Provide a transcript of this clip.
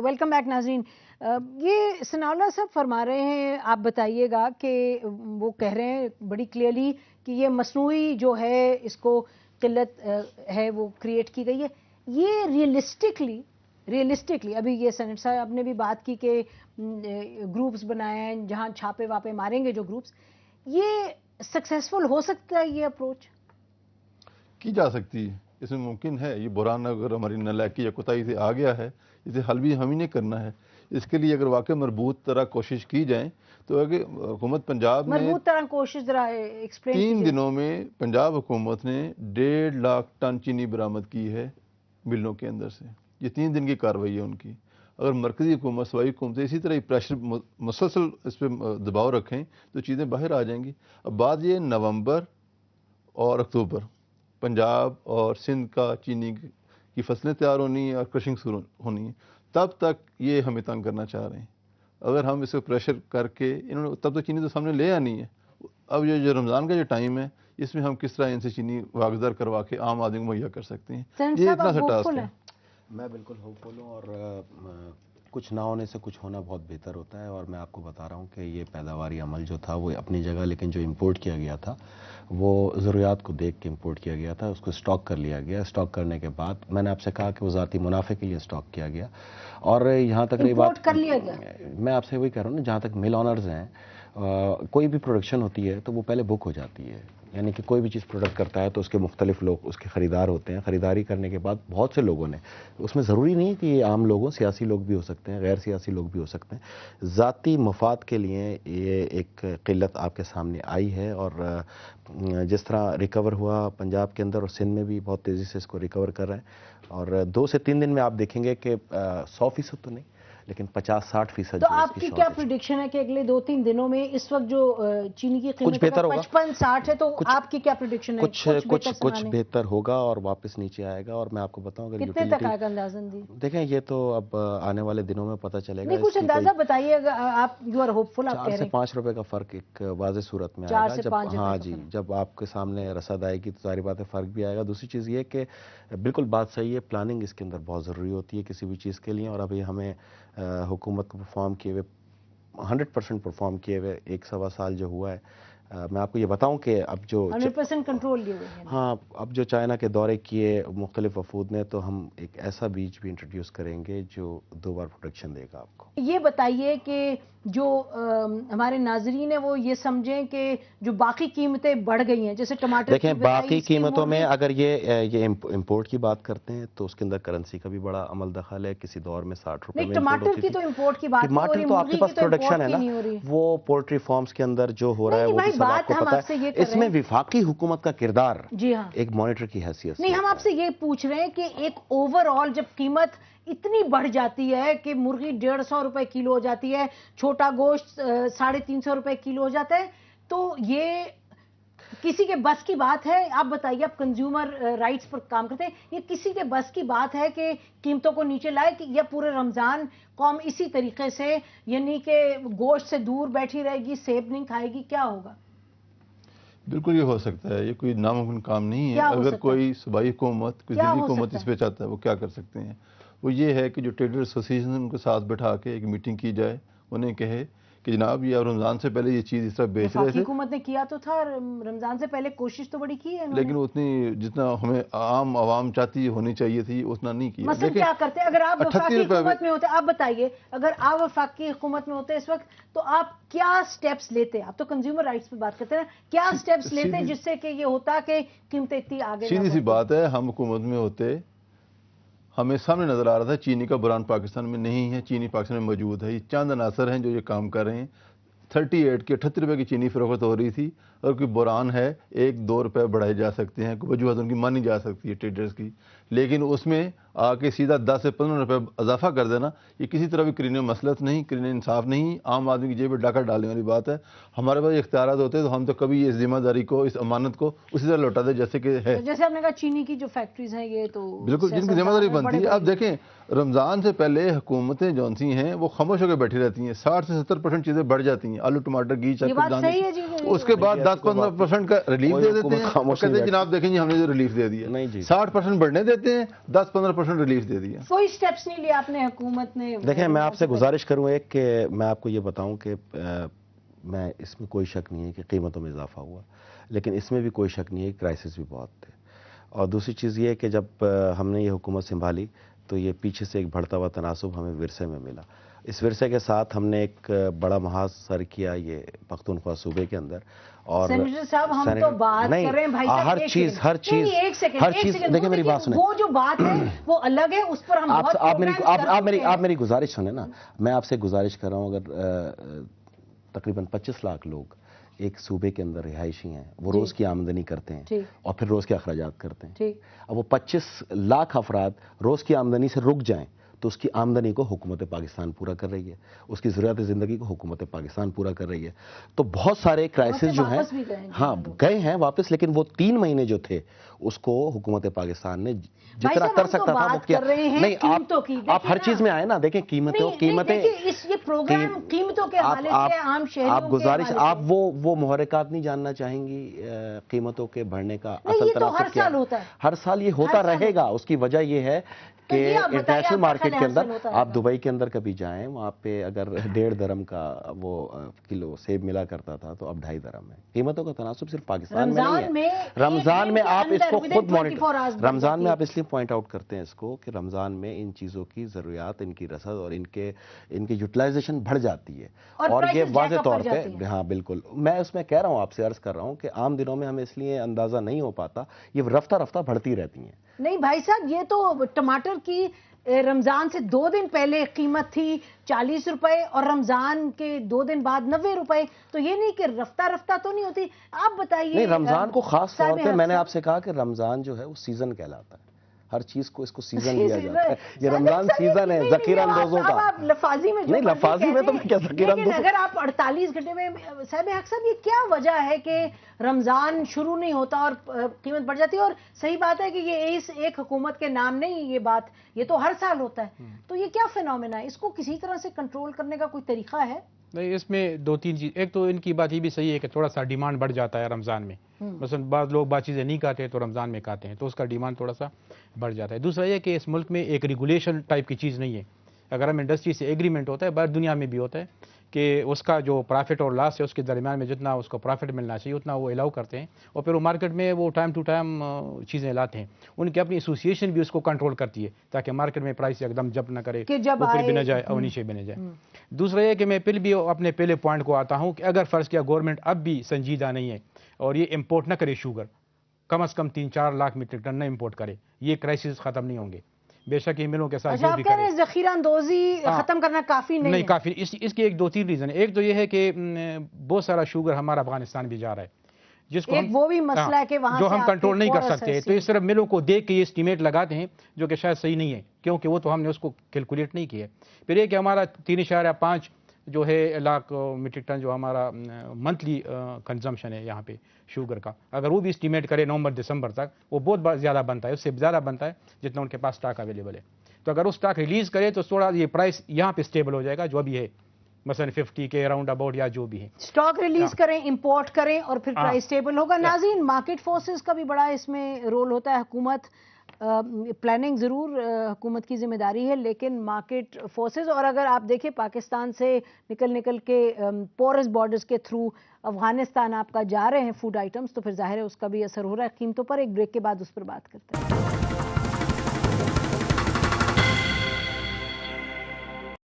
Welcome back ناظرین. یہ ثناء اللہ صاحب فرما رہے ہیں, آپ بتائیے گا کہ وہ کہہ رہے ہیں بڑی کلیئرلی کہ یہ مصنوعی جو ہے اس کو قلت ہے وہ کریٹ کی گئی ہے. یہ ریئلسٹکلی ابھی یہ سینٹ صاحب نے بھی بات کی کہ گروپس بنائے ہیں جہاں چھاپے واپے ماریں گے جو گروپس, یہ سکسیسفل ہو سکتا ہے یہ اپروچ کی جا سکتی ہے, اس میں ممکن ہے. یہ بحران اگر ہماری نالائکی یا کوتاہی سے آ گیا ہے, اسے حل بھی ہم ہی نہیں کرنا ہے. اس کے لیے اگر واقع مربوط طرح کوشش کی جائیں تو اگر حکومت پنجاب نے مربوط طرح کوشش ذرا ایکسپلین 3 دنوں میں پنجاب حکومت نے 1.5 لاکھ ٹن چینی برآمد کی ہے ملوں کے اندر سے. یہ 3 دن کی کارروائی ہے ان کی. اگر مرکزی حکومت صوبائی حکومتیں اسی طرح پریشر مسلسل اس پہ دباؤ رکھیں تو چیزیں باہر آ جائیں گی. اب بات یہ نومبر اور اکتوبر پنجاب اور سندھ کا چینی کی فصلیں تیار ہونی ہیں اور کرشنگ شروع ہونی ہے, تب تک یہ ہمیں تنگ کرنا چاہ رہے ہیں. اگر ہم اس کو پریشر کر کے انہوں نے تب تک چینی تو سامنے لے آنی ہے. اب یہ جو رمضان کا جو ٹائم ہے اس میں ہم کس طرح ان سے چینی واگزار کروا کے عام آدمی کو مہیا کر سکتے ہیں, یہ اتنا سا ٹاسک ہے. میں بالکل ہوپفل ہوں, اور کچھ نہ ہونے سے کچھ ہونا بہت بہتر ہوتا ہے. اور میں آپ کو بتا رہا ہوں کہ یہ پیداواری عمل جو تھا وہ اپنی جگہ, لیکن جو امپورٹ کیا گیا تھا وہ ضروریات کو دیکھ کے امپورٹ کیا گیا تھا. اس کو اسٹاک کر لیا گیا. اسٹاک کرنے کے بعد میں نے آپ سے کہا کہ وہ ذاتی منافع کے لیے اسٹاک کیا گیا. اور یہاں تک رہی بات, کر لیا گیا, میں آپ سے وہی کہہ رہا ہوں نا, جہاں تک مل آنرز ہیں, کوئی بھی پروڈکشن ہوتی ہے تو وہ پہلے بک ہو جاتی ہے. یعنی کہ کوئی بھی چیز پروڈکٹ کرتا ہے تو اس کے مختلف لوگ اس کے خریدار ہوتے ہیں. خریداری کرنے کے بعد بہت سے لوگوں نے, اس میں ضروری نہیں کہ یہ عام لوگوں, سیاسی لوگ بھی ہو سکتے ہیں, غیر سیاسی لوگ بھی ہو سکتے ہیں, ذاتی مفاد کے لیے یہ ایک قلت آپ کے سامنے آئی ہے. اور جس طرح ریکور ہوا پنجاب کے اندر اور سندھ میں بھی بہت تیزی سے اس کو ریکور کر رہے ہیں. اور 2 سے 3 دن میں آپ دیکھیں گے کہ 100% تو نہیں لیکن 50-60%. تو آپ کی کیا پریڈکشن ہے کہ اگلے 2-3 دنوں میں اس وقت جو چینی کی قیمت 55-60 ہے, تو آپ کی کیا پریڈکشن ہے؟ کچھ بہتر ہوگا اور واپس نیچے آئے گا. اور میں آپ کو بتاؤں گا کتنے تک آئے گا اندازاً دی؟ دیکھیں یہ تو اب آنے والے دنوں میں پتہ چلے گا. نہیں کچھ اندازہ بتائیے, آپ یو آر ہوپفل, آپ کہہ رہے ہیں 4 سے 5 روپے کا فرق ایک واضح صورت میں آئے گا. ہاں جی, جب آپ کے سامنے رسد آئے گی تو ظاہر بات ہے فرق بھی آئے گا. دوسری چیز یہ کہ بالکل بات صحیح ہے, پلاننگ اس کے اندر بہت ضروری ہوتی ہے کسی بھی چیز کے لیے. اور ابھی ہمیں حکومت کو پرفارم کیے ہوئے 100% پرفارم کیے ہوئے 1-1.25 سال جو ہوا ہے, میں آپ کو یہ بتاؤں کہ اب جو 100% کنٹرول لیے ہوئے ہیں. ہاں, اب جو چائنا کے دورے کیے مختلف وفود نے, تو ہم ایک ایسا بیج بھی انٹروڈیوس کریں گے جو 2 بار پروڈکشن دے گا آپ کو. یہ بتائیے کہ جو ہمارے ناظرین ہیں وہ یہ سمجھیں کہ جو باقی قیمتیں بڑھ گئی ہیں, جیسے ٹماٹر, دیکھیں باقی قیمتوں میں اگر یہ امپورٹ کی بات کرتے ہیں تو اس کے اندر کرنسی کا بھی بڑا عمل دخل ہے. کسی دور میں 60 روپے میں ٹماٹر کی تو امپورٹ کی بات, ٹماٹر تو آپ کے پاس پروڈکشن ہے نا, وہ پولٹری فارمز کے اندر جو ہو رہا ہے وہ سب آپ کو پتا ہے. اس میں وفاقی حکومت کا کردار ایک مانیٹر کی حیثیت. نہیں, ہم آپ سے یہ پوچھ رہے ہیں کہ ایک اوور آل جب قیمت اتنی بڑھ جاتی ہے کہ مرغی 150 روپے کلو ہو جاتی ہے, چھوٹا گوشت 350 روپے کلو ہو جاتا ہے, تو یہ کسی کے بس کی بات ہے؟ آپ بتائیے, آپ کنزیومر رائٹس پر کام کرتے ہیں, یہ کسی کے بس کی بات ہے کہ قیمتوں کو نیچے لائے, کہ یا پورے رمضان قوم اسی طریقے سے یعنی کہ گوشت سے دور بیٹھی رہے گی, سیب نہیں کھائے گی, کیا ہوگا؟ بالکل یہ ہو سکتا ہے, یہ کوئی ناممکن کام نہیں ہے. اگر کوئی صوبائی حکومت, کوئی ضلعی حکومت اس پہ چاہتا ہے, وہ کیا کر سکتے ہیں؟ وہ یہ ہے کہ جو ٹریڈر ایسوسیشن ان کے ساتھ بٹھا کے ایک میٹنگ کی جائے, انہیں کہے کہ جناب یہ رمضان سے پہلے یہ چیز اس طرح بیچ رہے تھے. حکومت نے کیا تو تھا, رمضان سے پہلے کوشش تو بڑی کی ہے, لیکن اتنی جتنا ہمیں عام عوام چاہتی ہونی چاہیے تھی اتنا نہیں کیا. مثلا کیا کرتے اگر آپ وفاقی حکومت میں ہوتے؟ آپ بتائیے, اگر آپ وفاقی حکومت میں ہوتے اس وقت تو آپ کیا سٹیپس لیتے؟ آپ تو کنزیومر رائٹس پہ بات کرتے ہیں, کیا سٹیپس لیتے جس سے کہ یہ ہوتا کہ قیمتیں اتنی آگے؟ سیدھی سی بات ہے, ہم حکومت میں ہوتے, ہمیں سامنے نظر آ رہا تھا چینی کا بحران پاکستان میں نہیں ہے, چینی پاکستان میں موجود ہے. یہ چند عناصر ہیں جو یہ کام کر رہے ہیں. 38 کی 38 روپے کی چینی فروخت ہو رہی تھی, اور کوئی بحران ہے 1-2 روپے بڑھائے جا سکتے ہیں, کوئی وجوہات ان کی مانی جا سکتی ہے ٹریڈرز کی, لیکن اس میں آ کے سیدھا 10 سے 15 روپے اضافہ کر دینا یہ کسی طرح بھی کرینہ مسلط نہیں, کرینہ انصاف نہیں, عام آدمی کی جیب میں ڈاکہ ڈالنے والی بات ہے. ہمارے پاس اختیارات ہوتے تو ہم تو کبھی اس ذمہ داری کو, اس امانت کو اسی طرح لوٹا دے جیسے کہ ہے. جیسے آپ نے کہا چینی کی جو فیکٹریز ہیں یہ تو بالکل جن کی ذمہ داری بنتی ہے. اب دیکھیں رمضان سے پہلے حکومتیں جون سی ہیں وہ خاموش ہو کے بیٹھی رہتی ہیں, 60 سے 70% چیزیں بڑھ جاتی ہیں, آلو ٹماٹر گھی اس کے بعد 10-15% کا ریلیف دے دیتے ہیں, کہتے ہیں جناب دیکھیں جی ہم نے جو ریلیف دے دیا. 60% بڑھنے دیتے ہیں, 10-15% 50% ریلیف دے دیا. کوئی سٹیپس نہیں لیا آپ نے حکومت نے؟ دیکھیں میں آپ سے گزارش کروں ایک کہ میں آپ کو یہ بتاؤں کہ میں اس میں کوئی شک نہیں ہے کہ قیمتوں میں اضافہ ہوا، لیکن اس میں بھی کوئی شک نہیں ہے کہ کرائسس بھی بہت تھے. اور دوسری چیز یہ ہے کہ جب ہم نے یہ حکومت سنبھالی تو یہ پیچھے سے ایک بڑھتا ہوا تناسب ہمیں ورثے میں ملا. اس ورثے کے ساتھ ہم نے ایک بڑا محاذ سر کیا یہ پختونخوا صوبے کے اندر. اور سینیٹر صاحب ہم تو بات کر رہے ہیں بھائی صاحب، ہر چیز دیکھیں میری بات سنیں، وہ جو بات ہے وہ الگ ہے، اس پر ہم بہت آپ میری گزارش سنیں نا. میں آپ سے گزارش کر رہا ہوں، اگر تقریباً 25 لاکھ لوگ ایک صوبے کے اندر رہائشی ہیں، وہ روز کی آمدنی کرتے ہیں اور پھر روز کے اخراجات کرتے ہیں. اب وہ 25 لاکھ افراد روز کی آمدنی سے رک جائیں تو اس کی آمدنی کو حکومت پاکستان پورا کر رہی ہے، اس کی ضروریات زندگی کو حکومت پاکستان پورا کر رہی ہے. تو بہت سارے کرائسس جو ہیں ہاں گئے ہیں واپس، لیکن وہ 3 مہینے جو تھے اس کو حکومت پاکستان نے جتنا کر سکتا تھا وہ کیا. نہیں آپ ہر چیز میں آئے نا، دیکھیں قیمتیں یہ پروگرام قیمتوں کے حوالے سے عام شہریوں آپ گزارش آپ وہ محرکات نہیں جاننا چاہیں گی قیمتوں کے بڑھنے کا اصل تناسب کیا ہے؟ ہر سال یہ ہوتا رہے گا. اس کی وجہ یہ ہے کہ انٹرنیشنل مارکیٹ کے اندر آپ دبئی کے اندر کبھی جائیں، وہاں پہ اگر 1.5 درہم کا وہ کلو سیب ملا کرتا تھا تو اب 2.5 درہم ہے. قیمتوں کا تناسب صرف پاکستان میں نہیں ہے. رمضان میں آپ اس کو خود مانیٹر، رمضان میں آپ اس لیے پوائنٹ آؤٹ کرتے ہیں اس کو کہ رمضان میں ان چیزوں کی ضروریات، ان کی رسد اور ان کی یوٹیلائزیشن بڑھ جاتی ہے اور یہ واضح طور پہ ہاں بالکل. میں اس میں کہہ رہا ہوں، آپ سے عرض کر رہا ہوں کہ عام دنوں میں ہمیں اس لیے اندازہ نہیں ہو پاتا، یہ رفتہ رفتہ بڑھتی رہتی ہیں. نہیں بھائی صاحب، یہ تو ٹماٹر کی رمضان سے 2 دن پہلے قیمت تھی 40 روپے اور رمضان کے 2 دن بعد 90 روپے. تو یہ نہیں کہ رفتہ رفتہ تو نہیں ہوتی. آپ بتائیے. نہیں، رمضان کو خاص طور پہ میں نے آپ سے کہا کہ رمضان جو ہے وہ سیزن کہلاتا ہے. ہر چیز کو اس کو سیزن دیا جاتا ہے. یہ رمضان سیزن ہے ذخیرہ اندوزوں کا. لفاظی میں نہیں، لفاظی میں تو میں کیا ذخیرہ اندوز. اگر آپ 48 گھنٹے میں صاحب حق صاحب، یہ کیا وجہ ہے کہ رمضان شروع نہیں ہوتا اور قیمت بڑھ جاتی ہے؟ اور صحیح بات ہے کہ یہ اس ایک حکومت کے نام نہیں، یہ بات یہ تو ہر سال ہوتا ہے. تو یہ کیا فینومینا ہے؟ اس کو کسی طرح سے کنٹرول کرنے کا کوئی طریقہ ہے؟ نہیں، اس میں 2-3 چیز. ایک تو ان کی بات یہ بھی صحیح ہے کہ تھوڑا سا ڈیمانڈ بڑھ جاتا ہے رمضان میں. مثلا بعض لوگ بعض چیزیں نہیں کھاتے تو رمضان میں کھاتے ہیں، تو اس کا ڈیمانڈ تھوڑا سا بڑھ جاتا ہے. دوسرا یہ کہ اس ملک میں ایک ریگولیشن ٹائپ کی چیز نہیں ہے. اگر ہم انڈسٹری سے ایگریمنٹ ہوتا ہے، باہر دنیا میں بھی ہوتا ہے کہ اس کا جو پرافٹ اور لاس ہے اس کے درمیان میں جتنا اس کو پرافٹ ملنا چاہیے اتنا وہ الاؤ کرتے ہیں، اور پھر وہ مارکیٹ میں وہ ٹائم ٹو ٹائم چیزیں لاتے ہیں. ان کی اپنی ایسوسیشن بھی اس کو کنٹرول کرتی ہے تاکہ مارکیٹ میں پرائس ایک دم جب نہ کرے، اوپر بھی نہ جائے اور نیچے بھی نہ جائے. دوسرا یہ کہ میں پھر بھی اپنے پہلے پوائنٹ کو آتا ہوں کہ اگر فرض کیا گورنمنٹ اب بھی سنجیدہ نہیں ہے اور یہ امپورٹ نہ کرے شوگر، کم از کم 3-4 لاکھ میٹرک ٹن نہ امپورٹ کرے، یہ کرائسس ختم نہیں ہوں گے. بے شک یہ ملوں کے ساتھ جو بھی کرے. ذخیرہ اندوزی ختم کرنا کافی نہیں کافی. اس کے ایک 2-3 ریزن ہے. ایک تو یہ ہے کہ بہت سارا شوگر ہمارا افغانستان بھی جا رہا ہے، جس کو وہ بھی مسئلہ ہے کہ وہاں جو ہم کنٹرول نہیں کر سکتے. تو اس طرح ملوں کو دیکھ کے یہ اسٹیمیٹ لگاتے ہیں جو کہ شاید صحیح نہیں ہے، کیونکہ وہ تو ہم نے اس کو کیلکولیٹ نہیں کیا. پھر یہ کہ ہمارا 3.5 جو ہے لاکھ میٹرک ٹن جو ہمارا منتھلی کنزمپشن ہے یہاں پہ شوگر کا، اگر وہ بھی اسٹیمیٹ کرے نومبر دسمبر تک، وہ بہت زیادہ بنتا ہے، اس سے زیادہ بنتا ہے جتنا ان کے پاس اسٹاک اویلیبل ہے. تو اگر وہ اسٹاک ریلیز کرے تو تھوڑا یہ پرائس یہاں پہ اسٹیبل ہو جائے گا جو ابھی ہے، مثلا 50 کے راؤنڈ اباؤٹ یا جو بھی ہے. اسٹاک ریلیز کریں، امپورٹ کریں اور پھر پرائس اسٹیبل ہوگا. ناظرین، مارکیٹ فورسز کا بھی بڑا اس میں رول ہوتا ہے. حکومت پلاننگ ضرور حکومت کی ذمہ داری ہے، لیکن مارکیٹ فورسز، اور اگر آپ دیکھیں پاکستان سے نکل کے پورس بارڈرز کے تھرو افغانستان آپ کا جا رہے ہیں فوڈ آئٹمز، تو پھر ظاہر ہے اس کا بھی اثر ہو رہا ہے قیمتوں پر. ایک بریک کے بعد اس پر بات کرتے ہیں.